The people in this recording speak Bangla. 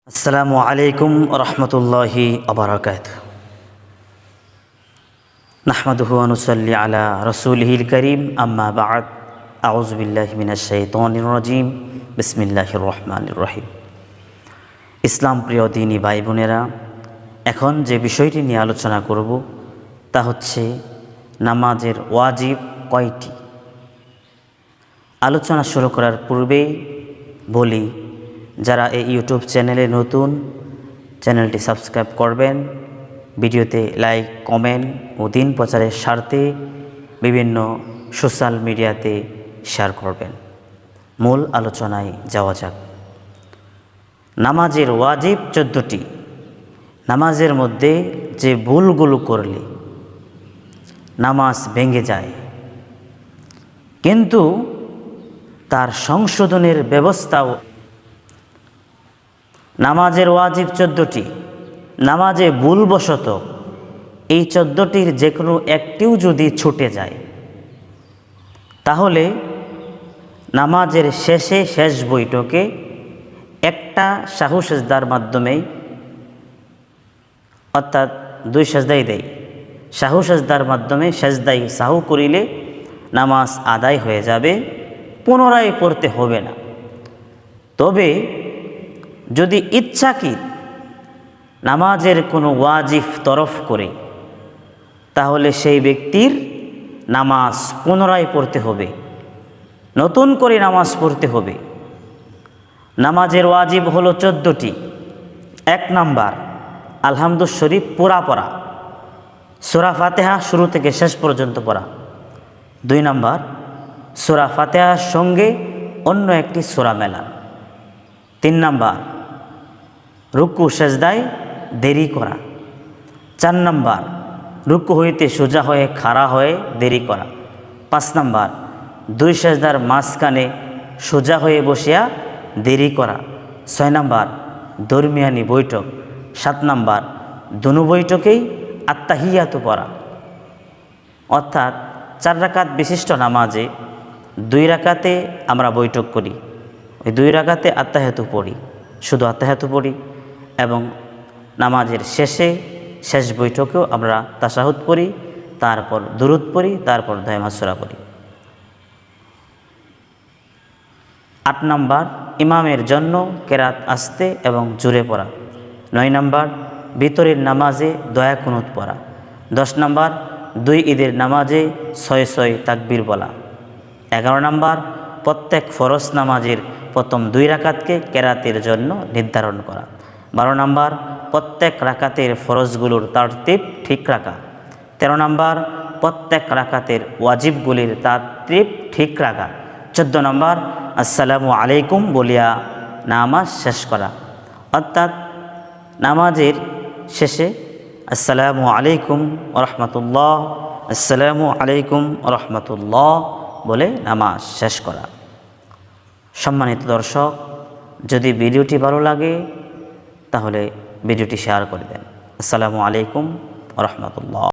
আসসালামু আলাইকুম রহমতুল্লাহি আবরাকাতুহু। নাহমাদুহু ওয়া নুসাল্লি আলা রাসূলিহিল কারীম, আম্মা বা'দ। আউযু বিল্লাহি মিনাশ শাইতানির রাজীম। বিসমিল্লাহির রহমানির রহিম। ইসলাম প্রিয় দিনী ভাই বোনেরা, এখন যে বিষয়টি নিয়ে আলোচনা করব তা হচ্ছে নামাজের ওয়াজিব কয়টি। আলোচনা শুরু করার পূর্বেই বলি, যারা এই ইউটিউব চ্যানেলে নতুন, চ্যানেলটি সাবস্ক্রাইব করবেন, ভিডিওতে লাইক, কমেন্ট ও দিন প্রচারের স্বার্থে বিভিন্ন সোশ্যাল মিডিয়াতে শেয়ার করবেন। মূল আলোচনায় যাওয়া যাক। নামাজের ওয়াজিব 14টি। নামাজের মধ্যে যে ভুলগুলো করলে নামাজ ভেঙে যায়, কিন্তু তার সংশোধনের ব্যবস্থাও। নামাজের ওয়াজিব 14টি। নামাজে ভুলবশত এই 14টির যে কোনো একটিও যদি ছুটে যায়, তাহলে নামাজের শেষ বৈঠকে একটা সাহু সেজদার মাধ্যমেই, অর্থাৎ 2 সেজদাই দেয়, সাহু সেজদার মাধ্যমে সেজদাই সাহু করিলে নামাজ আদায় হয়ে যাবে, পুনরায় পড়তে হবে না। তবে যদি ইচ্ছাকৃত নামাজের কোনো ওয়াজিব তরফ করে, তাহলে সেই ব্যক্তির নামাজ পুনরায় পড়তে হবে, নতুন করে নামাজ পড়তে হবে। নামাজের ওয়াজিব হলো 14টি। 1 নাম্বার, আলহামদুল শরীফ পুরা পড়া, সূরা ফাতিহা শুরু থেকে শেষ পর্যন্ত পড়া। 2 নাম্বার, সূরা ফাতিহার সঙ্গে অন্য একটি সূরা মেলা। 3 নাম্বার, রুকু সেজদায় দেরি করা। 4 নাম্বার, রুকু হইতে সোজা হয়ে খাড়া হয়ে দেরি করা। 5 নাম্বার, 2 সেজদার মাঝখানে সোজা হয়ে বসিয়া দেরি করা। 6 নাম্বার, দরমিয়ানি বৈঠক। 7 নাম্বার, দুনো বৈঠকেই আত্তাহিয়াতু পড়া। অর্থাৎ 4 রাকাত বিশিষ্ট নামাজে 2 রাকাতে আমরা বৈঠক করি, ওই 2 রাকাতে আত্তাহিয়াতু পড়ি, শুধু আত্তাহিয়াতু পড়ি, এবং নামাজের শেষ বৈঠকেও আমরা তাশাহুদ পড়ি, তারপর দুরুদ পড়ি, তারপর দোয়া সূরা পড়ি। 8 নাম্বার, ইমামের জন্য কেরাত আস্তে এবং জোরে পড়া। 9 নাম্বার, ভিতরের নামাজে দোয়া কুনুত পড়া। 10 নাম্বার, 2 ঈদের নামাজে 6 তাকবীর বলা। 11 নাম্বার, প্রত্যেক ফরজ নামাজের প্রথম 2 রাকাতকে কেরাতের জন্য নির্ধারণ করা। 12 নাম্বার, প্রত্যেক রাকাতের ফরজগুলোর তারতিব ঠিক রাখা। 13 নাম্বার, প্রত্যেক রাকাতের ওয়াজিবগুলির তারতিব ঠিক রাখা। 14 নাম্বার, আসসালামু আলাইকুম বলিয়া নামাজ শেষ করা। অর্থাৎ নামাজের শেষে আসসালামু আলাইকুম রহমতুল্লাহ, আসসালামু আলাইকুম রহমতুল্লাহ বলে নামাজ শেষ করা। সম্মানিত দর্শক, যদি ভিডিওটি ভালো লাগে তাহলে ভিডিওটি শেয়ার করে দেন। আসসালামু আলাইকুম রহমতুল্লাহ।